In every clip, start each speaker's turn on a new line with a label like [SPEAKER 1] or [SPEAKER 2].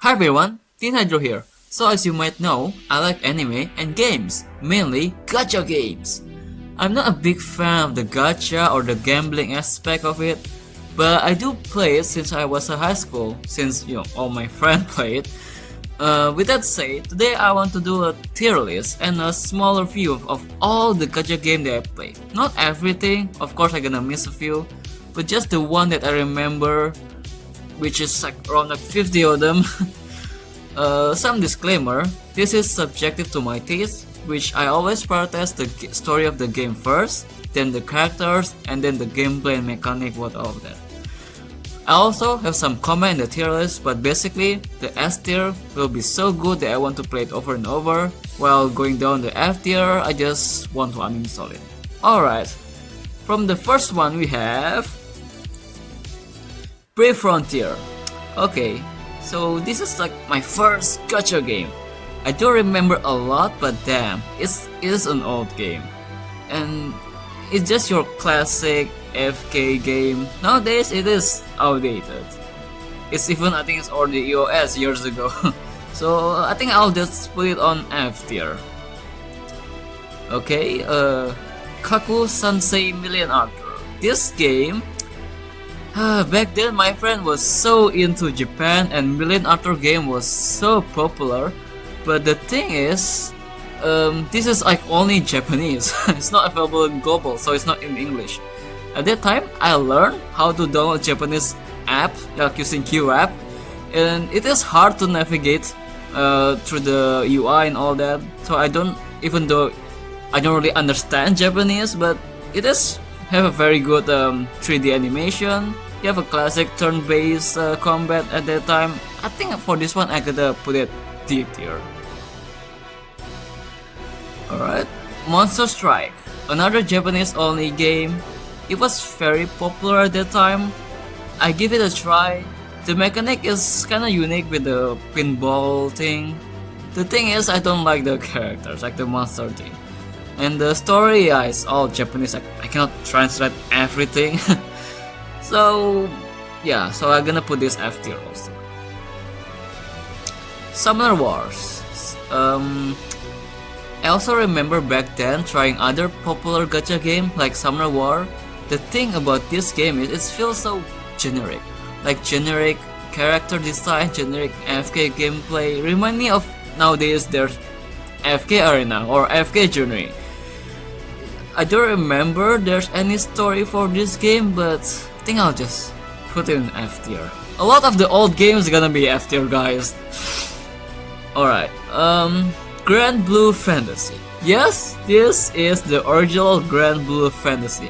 [SPEAKER 1] Hi everyone, Teen Hydro here. So as you might know, I like anime and games, mainly gacha games. I'm not a big fan of the gacha or the gambling aspect of it, but I do play it since I was in high school, since all my friends play it. With that said, today I want to do a tier list and a small review of all the gacha games that I play. Not everything, of course I'm gonna miss a few, but just the one that I remember, which is like around 50 of them. Some disclaimer, this is subjective to my taste, which I always prioritize the story of the game first, then the characters, and then the gameplay and mechanic, what all of that. I also have some comment in the tier list, but basically the S tier will be so good that I want to play it over and over, while going down the F tier I just want to uninstall it. Alright, from the first one we have Brave Frontier. Okay, so this is like my first gacha game. I do remember a lot, but damn, it is an old game. And it's just your classic FK game. Nowadays it is outdated. It's even, I think it's already EOS years ago. So I think I'll just put it on F tier. Okay, Kaku-San-Sei Million Arthur. This game, back then my friend was so into Japan and Million Arthur game was so popular. But the thing is, this is like only Japanese. It's not available in global, so it's not in English. At that time, I learned how to download Japanese app, like using Q app, and it is hard to navigate through the UI and all that. So I don't, even though I don't really understand Japanese, but it does have a very good 3D animation. You have a classic turn-based combat at that time. I think for this one I gotta put it D tier. Alright, Monster Strike, another Japanese only game. It was very popular at that time. I give it a try. The mechanic is kinda unique with the pinball thing. The thing is, I don't like the characters, like the monster thing. And the story, yeah, it's all Japanese. I cannot translate everything. So yeah, so I'm gonna put this F tier also. Summoner Wars. I also remember back then trying other popular gacha game like Summoner War. The thing about this game is it feels so generic. Like generic character design, generic AFK gameplay. Remind me of nowadays there's AFK Arena or AFK Journey. I don't remember there's any story for this game, but I think I'll just put it in F tier. A lot of the old games are gonna be F tier, guys. Alright, Granblue Fantasy. Yes, this is the original Granblue Fantasy.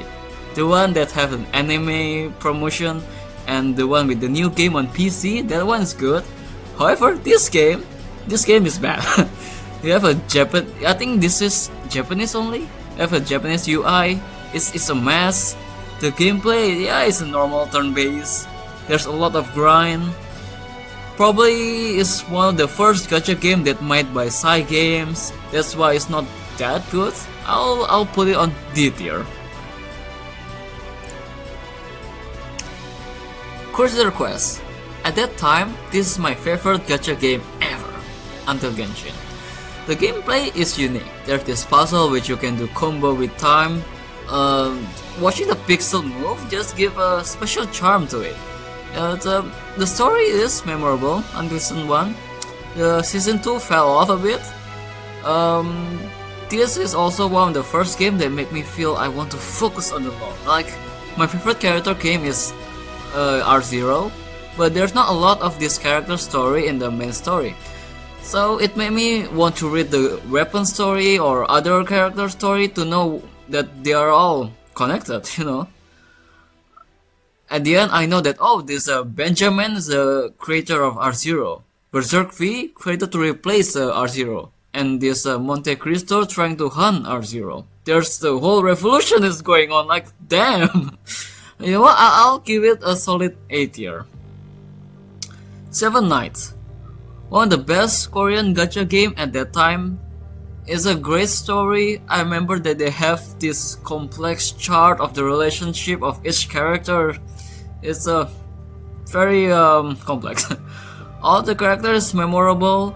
[SPEAKER 1] The one that have an anime promotion and the one with the new game on PC, that one is good. However, this game is bad. You have a I think this is Japanese only. You have a Japanese UI, it's a mess. The gameplay, yeah, it's a normal turn-based. There's a lot of grind. Probably is one of the first gacha game that made by Psy Games. That's why it's not that good. I'll put it on D tier. Crusader Quest. At that time, this is my favorite gacha game ever, until Genshin. The gameplay is unique. There's this puzzle which you can do combo with time. Watching the pixel move just give a special charm to it. The story is memorable until season 1. Season 2 fell off a bit. This is also one of the first games that make me feel I want to focus on the lore. Like, my favorite character game is R0, but there's not a lot of this character story in the main story. So it made me want to read the weapon story or other character story to know that they are all connected, At the end, I know that, oh, this Benjamin is the creator of R0. Berserk V created to replace R0. And this Monte Cristo trying to hunt R0. There's the whole revolution is going on, like, damn. You know what, I'll give it a solid A tier. Seven Knights. One of the best Korean gacha game at that time. It's a great story. I remember that they have this complex chart of the relationship of each character. It's very complex. All the characters memorable.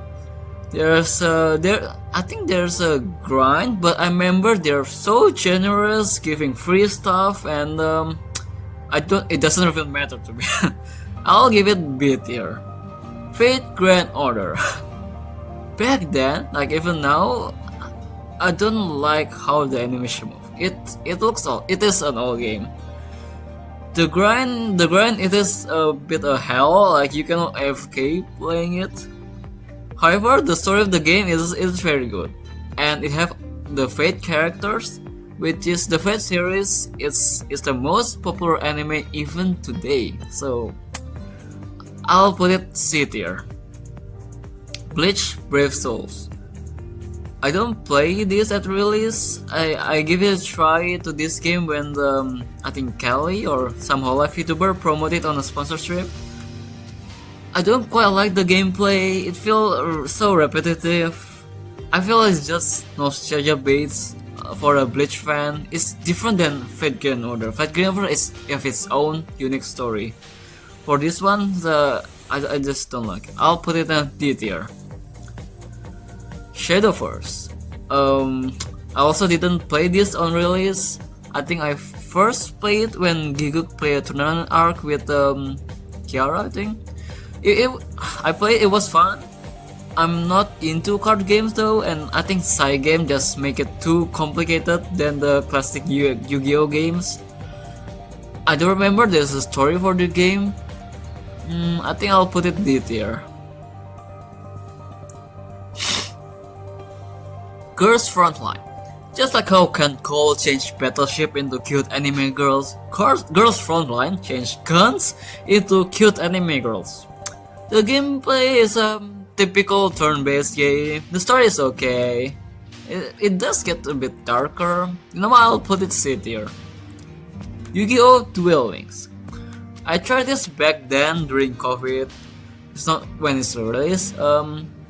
[SPEAKER 1] I think there's a grind, but I remember they're so generous, giving free stuff, and it doesn't even matter to me. I'll give it B tier. Fate Grand Order. Back then, like even now, I don't like how the animation moves. It is an old game. The grind it is a bit of hell, like you cannot AFK playing it. However, the story of the game is very good, and it have the Fate characters, which is the Fate series is the most popular anime even today. So I'll put it C tier. Bleach Brave Souls. I don't play this at release. I give it a try to this game when I think Kelly or some Hololive YouTuber promoted on a sponsorship. I don't quite like the gameplay. It feels so repetitive. I feel it's just nostalgia baits for a Bleach fan. It's different than Fate Grand Order. Fate Grand Order have its own unique story. For this one, I just don't like it. I'll put it in D tier. Shadowverse. I also didn't play this on release. I think I first played when Giguk played a tournament arc with Kiara, I think. I played, it was fun. I'm not into card games though, and I think side game just make it too complicated than the classic Yu-Gi-Oh games. I don't remember there's a story for the game. I think I'll put it D tier. Girls Frontline. Just like how Cole changed Battleship into cute anime girls, Girls Frontline changed guns into cute anime girls. The gameplay is a typical turn-based game. The story is okay. It does get a bit darker. I'll put it C tier. Yu-Gi-Oh! Duel Links. I tried this back then during COVID. It's not when it's released.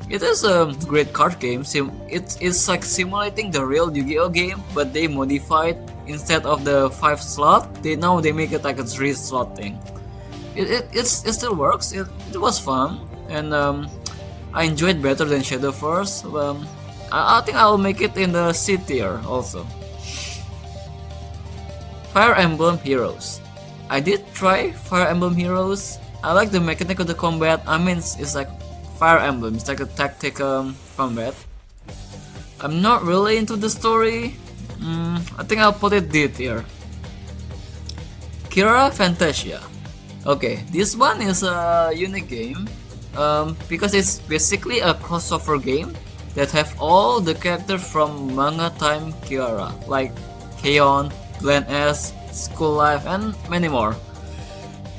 [SPEAKER 1] It is a great card game. It's like simulating the real Yu-Gi-Oh game, but they modified instead of the 5 slot. They make it like a 3 slot thing. It still works. It was fun, and I enjoyed better than Shadowverse. I think I'll make it in the C tier also. Fire Emblem Heroes. I did try Fire Emblem Heroes. I like the mechanic of the combat. I mean, it's like Fire Emblem. It's like a tactical combat. I'm not really into the story. I think I'll put it D tier. Kirara Fantasia. Okay, this one is a unique game because it's basically a crossover game that have all the characters from manga time Kirara, like Heion, Glen S, School Life, and many more.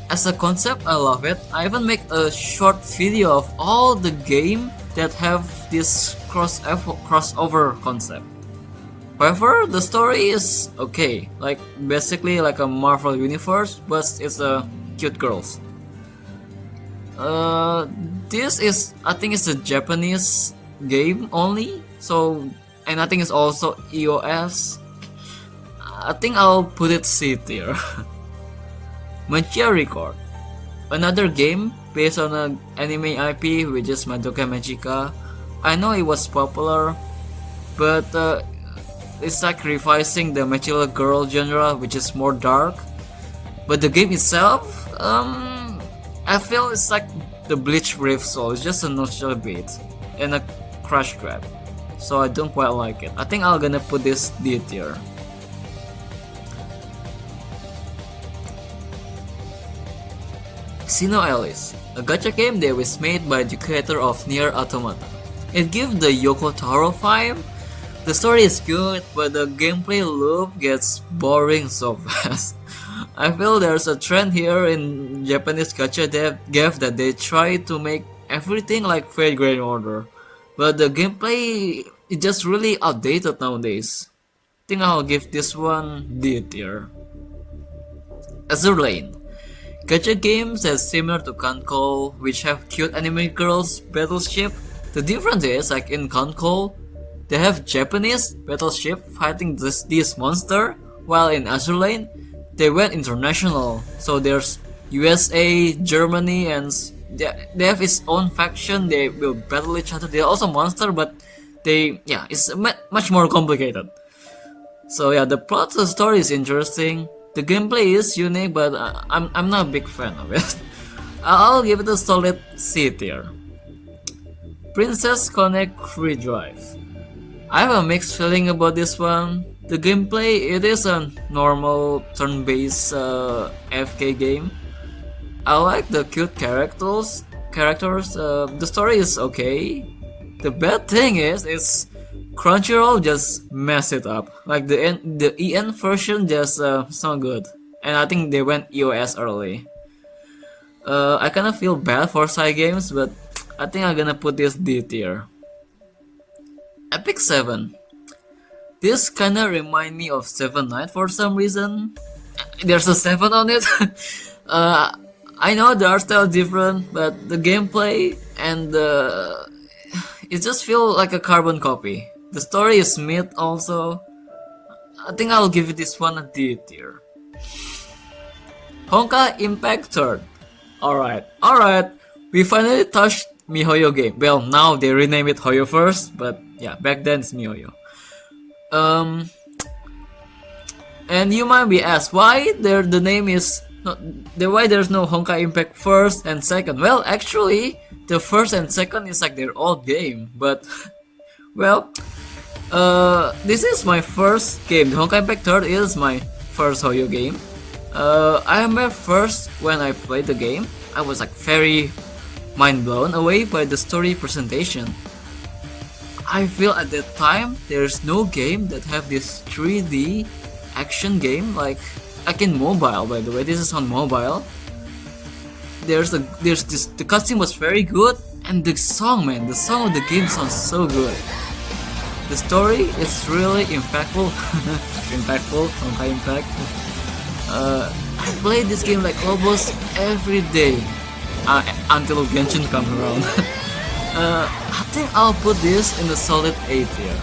[SPEAKER 1] As a concept, I love it. I even make a short video of all the game that have this crossover concept. However, the story is okay, like basically like a Marvel universe, but it's a cute girls. This is, I think it's a Japanese game only, so, and I think it's also EOS. I think I'll put it C tier. Magia Record. Another game based on an anime IP which is Madoka Magica. I know it was popular, but it's like revising the Magical Girl genre, which is more dark. But the game itself, I feel it's like the Bleach Brave Soul. It's just a nostalgia bait and a crash grab, so I don't quite like it. I think I'm gonna put this D tier. SINoALICE, a gacha game that was made by the creator of Nier Automata. It gives the Yoko Taro vibe. The story is good, but the gameplay loop gets boring so fast. I feel there's a trend here in Japanese gacha games that they try to make everything like Fate Grand Order, but the gameplay is just really outdated nowadays. I think I'll give this one D tier. Azur Lane. Gacha games that's similar to Kanko, which have cute anime girls battleship. The difference is, like in Kanko, they have Japanese battleship fighting this monster, while in Azur Lane, they went international. So there's USA, Germany, and they have its own faction. They will battle each other. They're also monster, but it's much more complicated. So yeah, the plot of the story is interesting. The gameplay is unique, but I'm not a big fan of it. I'll give it a solid C tier. Princess Connect Redrive. I have a mixed feeling about this one. The gameplay, it is a normal turn-based FK game. I like the cute characters. The story is okay. The bad thing is, Crunchyroll just messed it up. Like the EN version just it's not good, and I think they went EOS early. I kinda feel bad for side games, but I think I'm gonna put this D tier. Epic 7. This kinda remind me of Seven Knight for some reason. There's a 7 on it. I know the art style is different, but the gameplay and it just feels like a carbon copy. The story is mid also. I think I'll give this one a D tier. Honkai Impact 3rd. Alright. We finally touched MiHoYo game. Well, now they rename it Hoyo first, but yeah, back then it's MiHoYo. And you might be asked why the name is why there's no Honkai Impact 1st and 2nd. Well, actually, the 1st and 2nd is like their old game, but well, this is my first game. The Honkai Impact 3rd is my first Hoyo game. I remember first when I played the game, I was like very mind blown away by the story presentation. I feel at that time there's no game that have this 3D action game like in mobile. By the way, this is on mobile. The cutscene was very good, and the song of the game sounds so good. The story is really impactful. Honkai Impact. I played this game like almost every day until Genshin comes around. I think I'll put this in a solid A tier.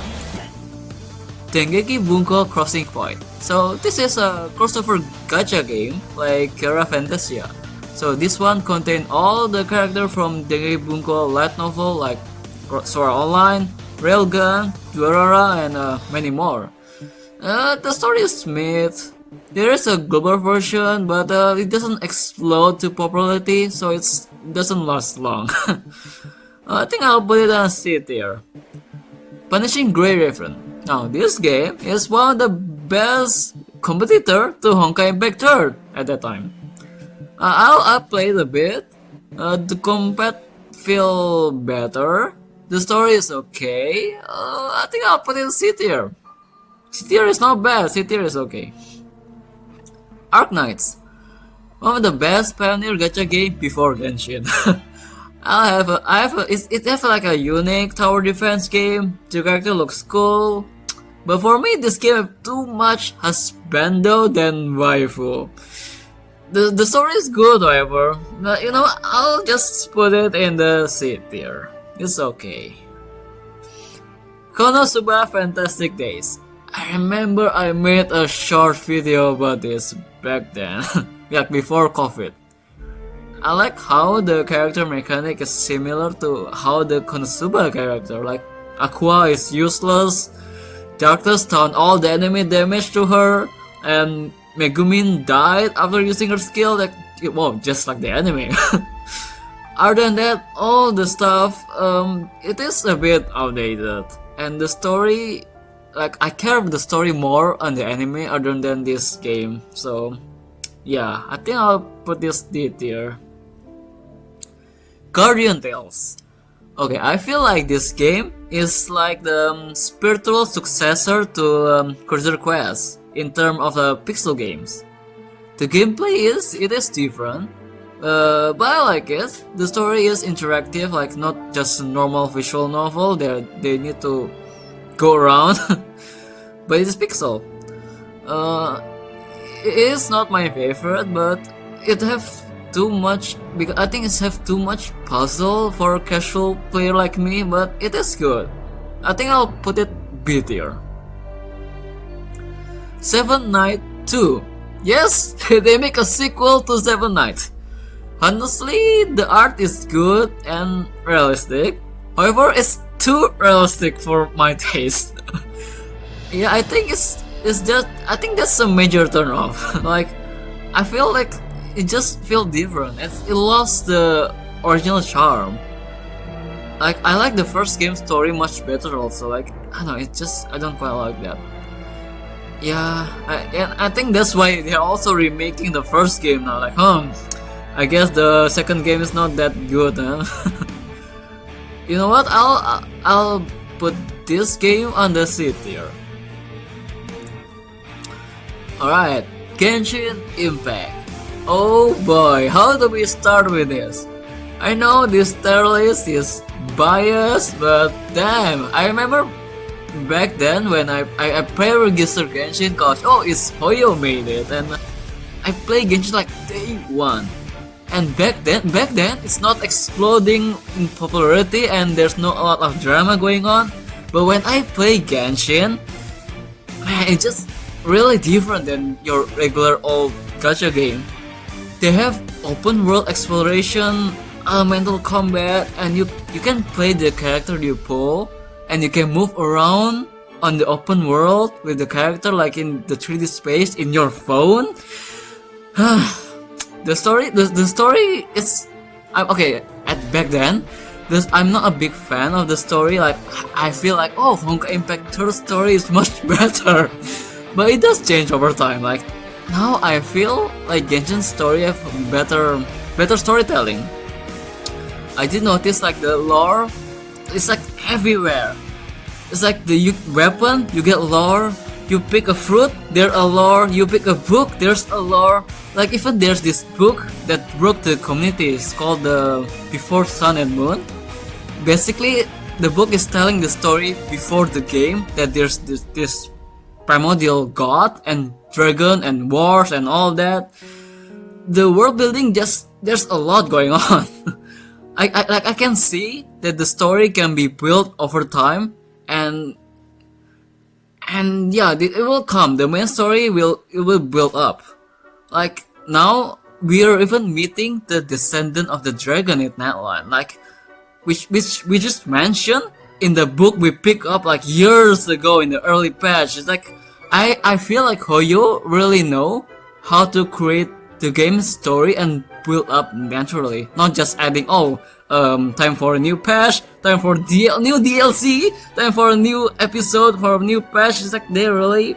[SPEAKER 1] Dengeki Bunko Crossing Point. So this is a crossover gacha game like Kirara Fantasia. So this one contains all the characters from Dengeki Bunko light novel like Sword Online, Railgun, Durara, and many more. The story is mid. There is a global version, but it doesn't explode to popularity, so it doesn't last long. I think I'll put it on C tier. Punishing Grey Raven. Now, this game is one of the best competitor to Honkai Impact 3rd at that time. I played a bit. The combat feel better. The story is okay. I think I'll put it in C tier. C tier is not bad. C tier is okay. Arknights. One of the best pioneer gacha game before Genshin. It has like a unique tower defense game. The character looks cool, but for me this game has too much husbando than waifu. The story is good, however. But, I'll just put it in the C tier. It's okay. Konosuba Fantastic Days. I remember I made a short video about this back then, like before COVID. I like how the character mechanic is similar to how the Konosuba character, like Aqua is useless, Darkness turned all the enemy damage to her, and Megumin died after using her skill, just like the anime. Other than that, all the stuff, it is a bit outdated, and the story, I care about the story more on the anime other than this game, so yeah, I think I'll put this D tier. Guardian Tales. Okay, I feel like this game is like the spiritual successor to Crusader Quest in terms of pixel games. The gameplay is different, but I like it. The story is interactive, like not just a normal visual novel. They need to go around, but it is pixel. It is not my favorite, but it have too much, because I think it have too much puzzle for a casual player like me, but it is good. I think I'll put it B tier. Seven Knight 2. Yes, they make a sequel to Seven Knight. Honestly, the art is good and realistic. However, it's too realistic for my taste. Yeah, I think it's just I think that's a major turn off. Like, I feel like it just feels different. It lost the original charm. Like, I like the first game story much better also. Like, I don't know, I don't quite like that. Yeah, and I think that's why they're also remaking the first game now. Like, I guess the second game is not that good, huh? You know what? I'll put this game on the C tier. Alright, Genshin Impact. Oh boy, how do we start with this? I know this tier list is biased, but damn, I remember back then when I pre-registered Genshin cause it's Hoyo made it, and I played Genshin like day one. And back then it's not exploding in popularity and there's no a lot of drama going on. But when I play Genshin, man, it's just really different than your regular old gacha game. They have open world exploration, elemental combat, and you can play the character you pull, and you can move around on the open world with the character like in the 3D space in your phone. The story is okay. At back then, I'm not a big fan of the story. Like, I feel like Honkai Impact third story is much better, but it does change over time. Like, now I feel like Genshin's story have better storytelling. I did notice like the lore, it's like everywhere. It's like the weapon, you get lore. You pick a fruit, there's a lore. You pick a book, there's a lore. Like, even there's this book that broke the community. It's called the Before Sun and Moon. Basically, the book is telling the story before the game, that there's this primordial god and dragon and wars and all that. The world building, there's a lot going on. I can see that the story can be built over time, and yeah, it will come. The main story will build up. Like, now we are even meeting the descendant of the dragon in that line. Like, which we just mentioned in the book we picked up like years ago in the early patch. It's like I feel like Hoyo really know how to create the game story and build up naturally, not just adding time for a new patch, time for new DLC, time for a new episode, for a new patch. It's like they're really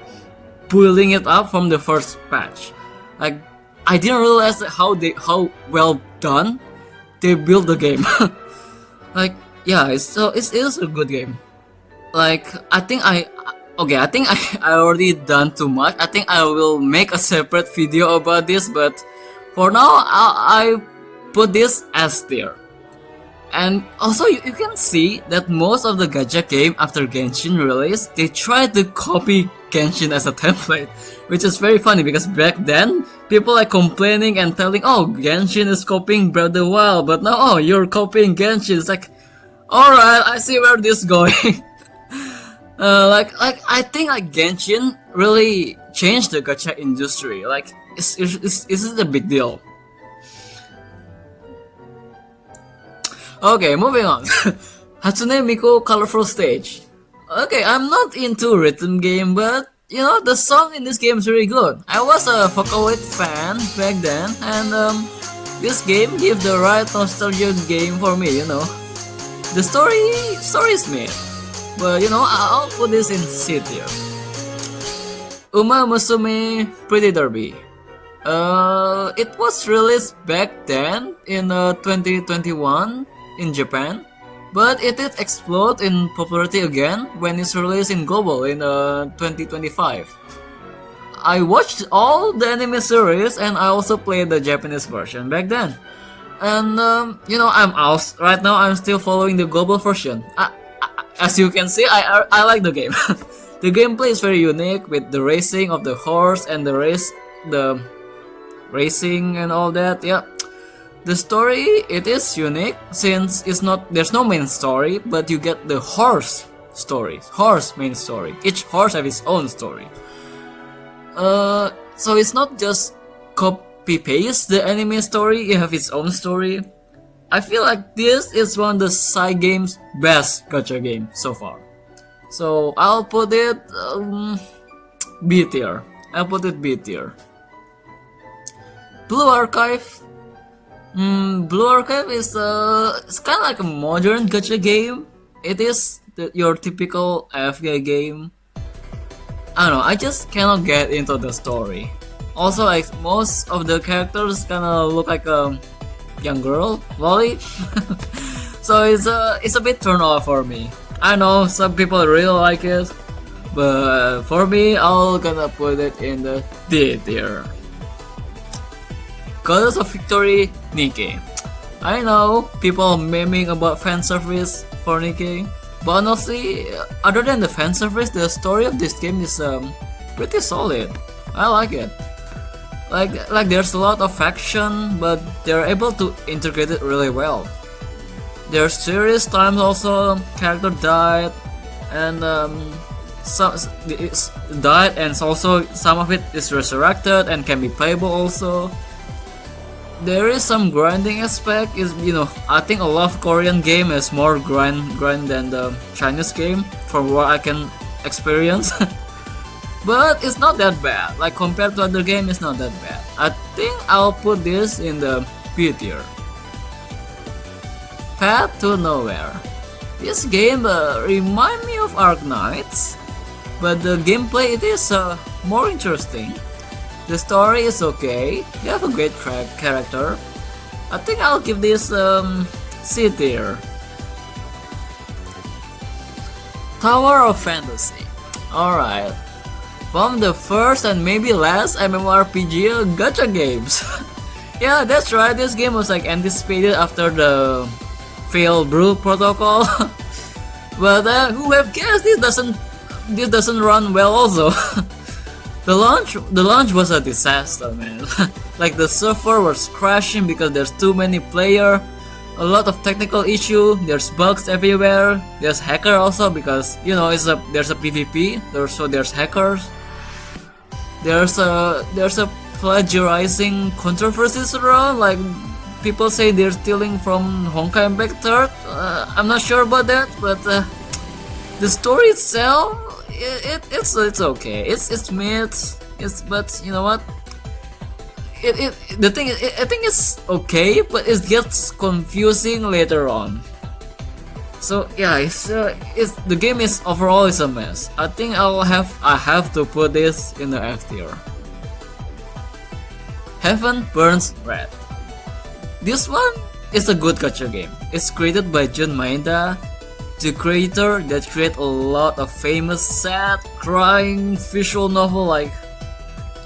[SPEAKER 1] building it up from the first patch. Like, I didn't realize how well done they built the game. Like, yeah, it is a good game. Like, I think I already done too much. I think I will make a separate video about this, but for now I put this as tier. And also you can see that most of the gacha game after Genshin release, they try to copy Genshin as a template, which is very funny because back then people are complaining and telling, Genshin is copying Breath of the Wild, but now you're copying Genshin. It's like, alright, I see where this is going. I think like Genshin really changed the gacha industry. Like, it's a big deal. Okay, moving on. Hatsune Miku Colorful Stage. Okay, I'm not into rhythm game, but the song in this game is really good. I was a Vocaloid fan back then, and this game gives the right nostalgia game for me. The story is made, but I'll put this in C tier. Umamusume Pretty Derby. It was released back then in 2021 in Japan, but it did explode in popularity again when it's released in global in 2025. I watched all the anime series and I also played the Japanese version back then. And I'm out right now. I'm still following the global version. As you can see, I like the game. The gameplay is very unique with the racing of the horse and the racing and all that. Yeah, the story, it is unique since there's no main story, but you get the horse main story. Each horse have its own story. So it's not just copy-paste the anime story, it have its own story. I feel like this is one of the side game's best gacha game so far. So I'll put it B tier. I'll put it B tier. Blue Archive. Blue Archive is it's kind of like a modern gacha game. It is your typical AFK game. I don't know, I just cannot get into the story. Also, like most of the characters kind of look like a young girl, lolly. So it's a bit turn off for me. I know some people really like it, but for me, I'll gonna put it in the D tier. Goddess of Victory, NIKKE. I know people memeing about fanservice for NIKKE, but honestly, other than the fanservice, the story of this game is pretty solid. I like it. Like there's a lot of action, but they're able to integrate it really well. There's serious times also character died, and it's died, and also some of it is resurrected and can be playable also. There is some grinding aspect. Is I think a lot of Korean game has more grind than the Chinese game from what I can experience. But it's not that bad. Like compared to other games, it's not that bad. I think I'll put this in the B tier. Path to Nowhere. This game reminds me of Arknights, but the gameplay it is more interesting. The story is okay. You have a great character. I think I'll give this C tier. Tower of Fantasy. Alright. From the first and maybe last MMORPG gacha games. Yeah, that's right. This game was like anticipated after the failed Brew protocol. But who have guessed this doesn't run well also. The launch was a disaster, man. Like the server was crashing because there's too many players, a lot of technical issue, there's bugs everywhere, there's hacker also because there's a PvP, so there's hackers. There's a plagiarizing controversies around, like people say they're stealing from Honkai Impact 3rd. I'm not sure about that, but the story itself, it's okay. It's mid. But you know what? The thing is, I think it's okay, but it gets confusing later on. So yeah, the game is overall is a mess. I think I have to put this in the F tier. Heaven Burns Red. This one is a good gacha game. It's created by Jun Maeda, the creator that created a lot of famous sad, crying visual novel like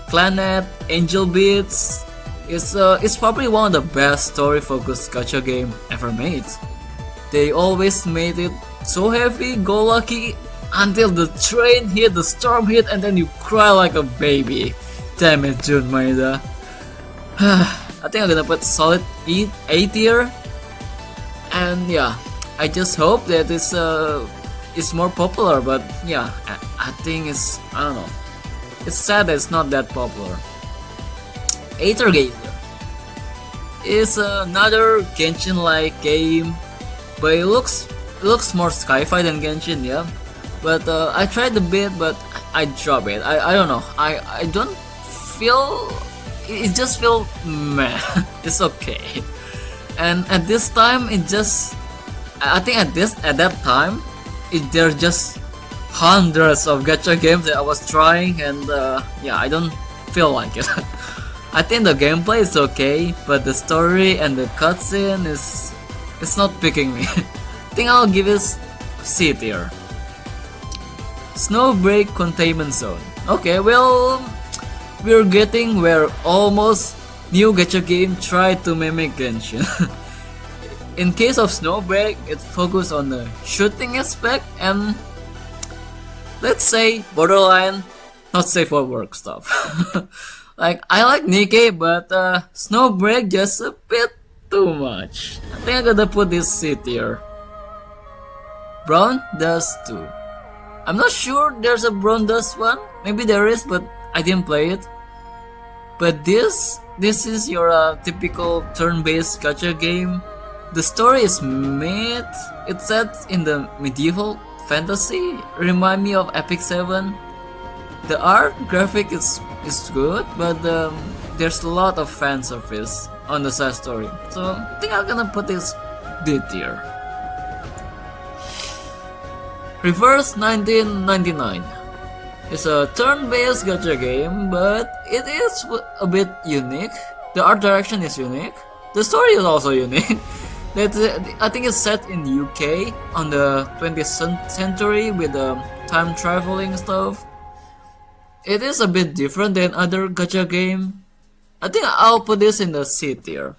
[SPEAKER 1] Planet, Angel Beats. It's probably one of the best story-focused gacha game ever made. They always made it so heavy, go lucky, until the train hit, the storm hit, and then you cry like a baby. Damn it, Jun Maeda. I think I'm gonna put solid A tier. And yeah, I just hope that it's more popular. But yeah, I think I don't know. It's sad that it's not that popular. Aether Gazer is another Genshin-like game, but it looks more sci-fi than Genshin, yeah. But I tried a bit, but I dropped it. I don't know. I don't feel. It just feels meh. It's okay. And at this time, I think at that time, there are just hundreds of gacha games that I was trying, and yeah, I don't feel like it. I think the gameplay is okay, but the story and the cutscene it's not picking me. I think I'll give it C tier. Snowbreak Containment Zone. Okay, well, we're getting where almost new gacha game try to mimic Genshin. In case of Snowbreak, it focused on the shooting aspect and let's say borderline not safe for work stuff. Like I like NIKKE, but Snowbreak just a bit too much. I think I'm gonna put this C tier. Brown Dust 2. I'm not sure there's a Brown Dust one. Maybe there is, but I didn't play it. But this is your typical turn-based gacha game. The story is mid. It's set in the medieval fantasy. Remind me of Epic 7. The art graphic is good, but there's a lot of fan service on the side story. So I think I'm gonna put this D tier. Reverse 1999. It's a turn-based gacha game, but it is a bit unique. The art direction is unique. The story is also unique. I think it's set in UK on the 20th century with time traveling stuff. It is a bit different than other gacha game. I think I'll put this in the C tier.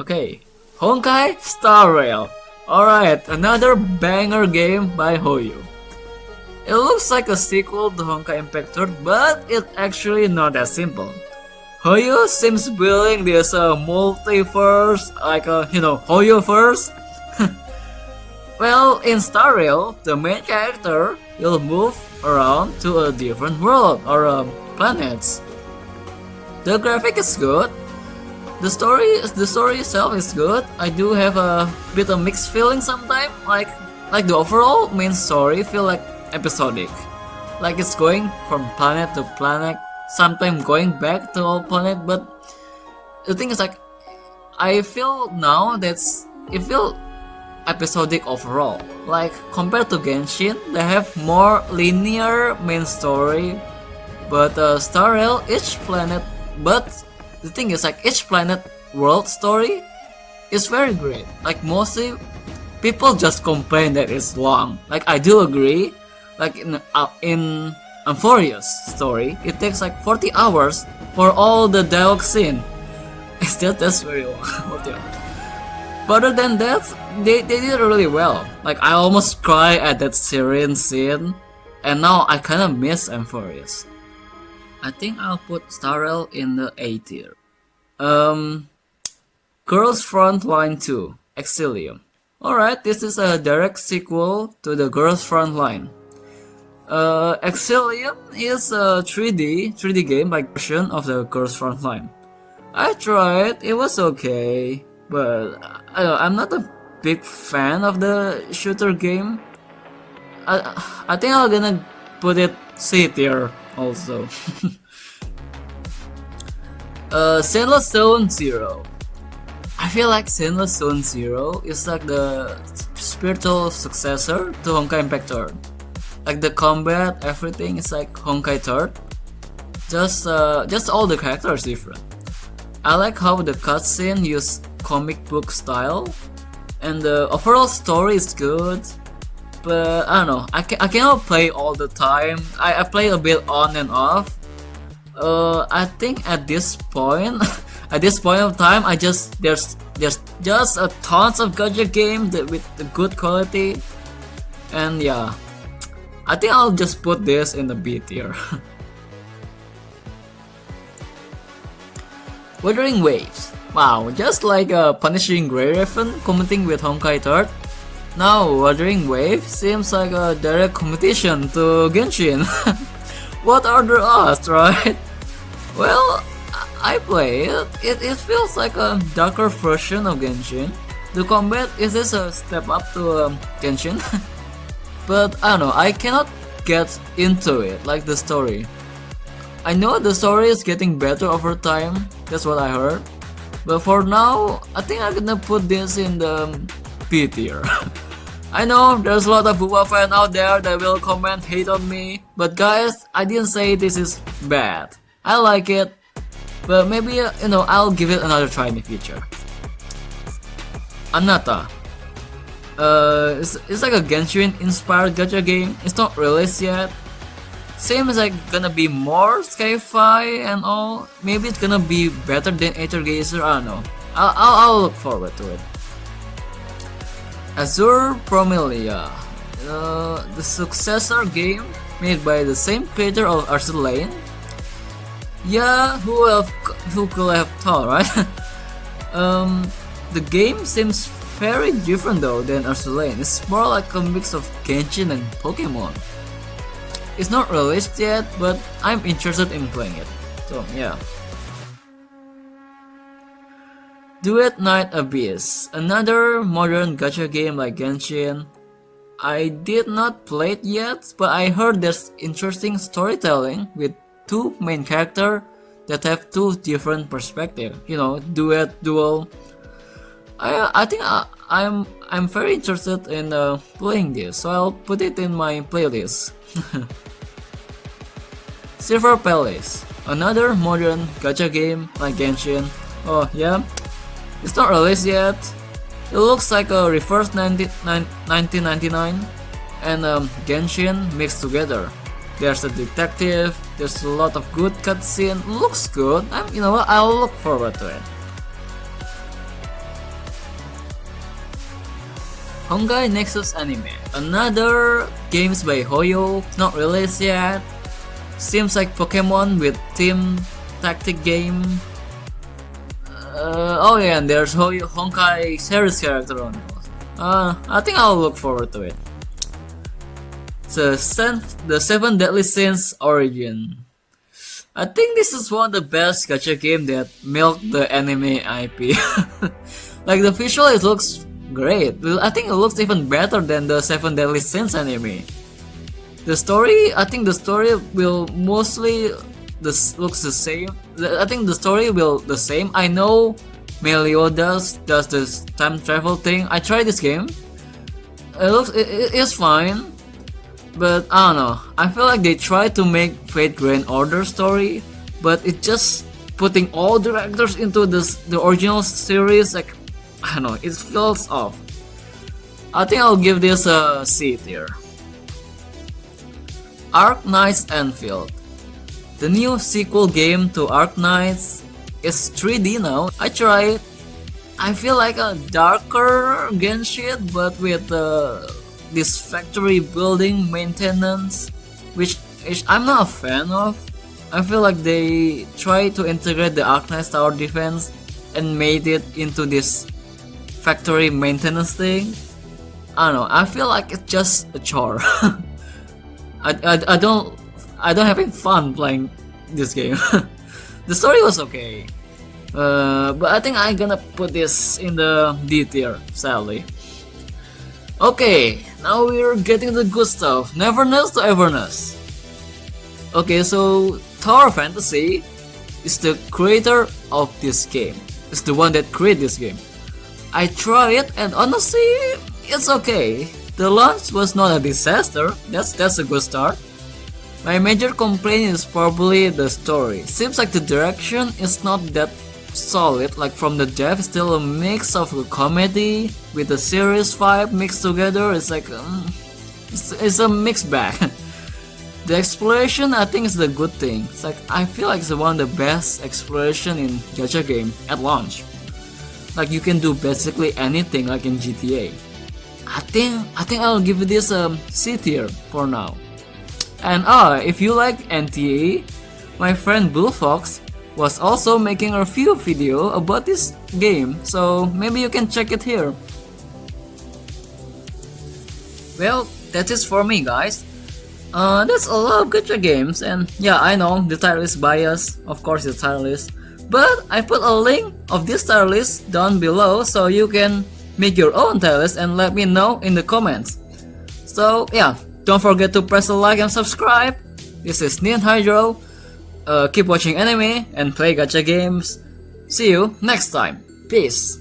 [SPEAKER 1] Okay, Honkai Star Rail. Alright, another banger game by Hoyo. It looks like a sequel to Honkai Impact 3, but it's actually not that simple. Hoyo seems building this multiverse, like Hoyoverse. Well, in Star Rail, the main character will move around to a different world or planets. The graphic is good. The story itself is good. I do have a bit of mixed feelings sometimes. Like the overall main story feel like episodic. Like it's going from planet to planet, sometimes going back to old planet. But the thing is, like, I feel now it feels episodic overall. Like compared to Genshin, they have more linear main story. But Star Rail, each planet. But the thing is, like, each planet world story is very great. Like mostly people just complain that it's long. Like I do agree. Like in Euphoria's story, it takes like 40 hours for all the dialogue scene. That's very long. 40 hours. But other than that, they did it really well. Like I almost cry at that Syrian scene, and now I kind of miss Euphoria's. I think I'll put Star Rail in the A tier. Girls Frontline 2, Exilium. Alright, this is a direct sequel to the Girls Frontline. Exilium is a 3D game like version of the Girls Frontline. I tried, it was okay, but I'm not a big fan of the shooter game. I think I'm gonna put it C tier also. Zenless Zone Zero. I feel like Zenless Zone Zero is like the spiritual successor to Honkai Impact 3. Like the combat, everything is like Honkai 3. Just all the characters different. I like how the cutscene use comic book style, and the overall story is good. But I don't know, I cannot play all the time. I play a bit on and off. I think at this point of time, there's just a tons of gacha games with the good quality, and yeah, I think I'll just put this in the B tier. Wuthering Waves. Wow, just like Punishing Grey Raven competing with Honkai 3. Now, Wuthering Waves seems like a direct competition to Genshin. What are the odds, right? Well, I play it. It feels like a darker version of Genshin. The combat is just a step up to Genshin. But I don't know, I cannot get into it like the story. I know the story is getting better over time, that's what I heard. But for now, I think I'm gonna put this in the B tier. I know there's a lot of Buba fans out there that will comment hate on me, but guys, I didn't say this is bad. I like it, but maybe I'll give it another try in the future. Anata. It's like a Genshin inspired gacha game. It's not released yet. Seems like gonna be more sci-fi and all. Maybe it's gonna be better than Aether Gazer. I don't know. I'll look forward to it. Azur Promilia, the successor game made by the same creator of Azur Lane. Yeah, who could have thought, right? The game seems very different though than Azur Lane. It's more like a mix of Genshin and Pokemon. It's not released yet, but I'm interested in playing it. So yeah. Duet Night Abyss, another modern gacha game like Genshin. I did not play it yet, but I heard there's interesting storytelling with two main characters that have two different perspectives. You know, duet, duel. I think I'm very interested in playing this, so I'll put it in my playlist. Silver Palace, another modern gacha game like Genshin. Oh yeah, it's not released yet. It looks like a reverse 1999 and Genshin mixed together. There's a detective, there's a lot of good cutscene, looks good. You know what, I'll look forward to it. Honkai Nexus Anime, another games by Hoyo, not released yet. Seems like Pokemon with team tactic game. Oh yeah, and there's Honkai series character on it. I think I'll look forward to it. The Seven Deadly Sins Origin. I think this is one of the best gacha game that milked the anime IP. Like the visual, it looks great. I think it looks even better than the Seven Deadly Sins anime. The story, I think the story will mostly looks the same. I think the story will the same. I know Meliodas does this time travel thing. I tried this game. It is fine, but I don't know. I feel like they tried to make Fate Grand Order story, but it just putting all the characters into the original series. Like I don't know, it feels off. I think I'll give this a C tier. Arknights Enfield. The new sequel game to Arknights is 3D now. I tried. I feel like a darker Genshin, but with this factory building maintenance, which I'm not a fan of. I feel like they tried to integrate the Arknights tower defense and made it into this factory maintenance thing. I don't know. I feel like it's just a chore. I don't having fun playing this game. The story was okay, but I think I'm gonna put this in the D tier, sadly. Okay, now we're getting the good stuff. Neverness to Everness. Okay, so Tower Fantasy is the creator of this game. It's the one that created this game. I tried it and honestly, it's okay. The launch was not a disaster. That's a good start. My major complaint is probably the story. Seems like the direction is not that solid. Like from the dev, still a mix of a comedy with a serious vibe mixed together. It's like it's a mixed bag. The exploration, I think, is the good thing. It's like I feel like it's one of the best exploration in gacha game at launch. Like you can do basically anything like in GTA. I think I'll give this a C tier for now. And if you like NTA, my friend Blue Fox was also making a review video about this game, so maybe you can check it here. Well, that is for me, guys. That's a lot of gacha games, and yeah, I know the title is biased. Of course, it's title list, but I put a link of this title list down below so you can make your own tier list and let me know in the comments. So yeah, don't forget to press the like and subscribe. This is Neon Hydro. Keep watching anime and play gacha games. See you next time. Peace.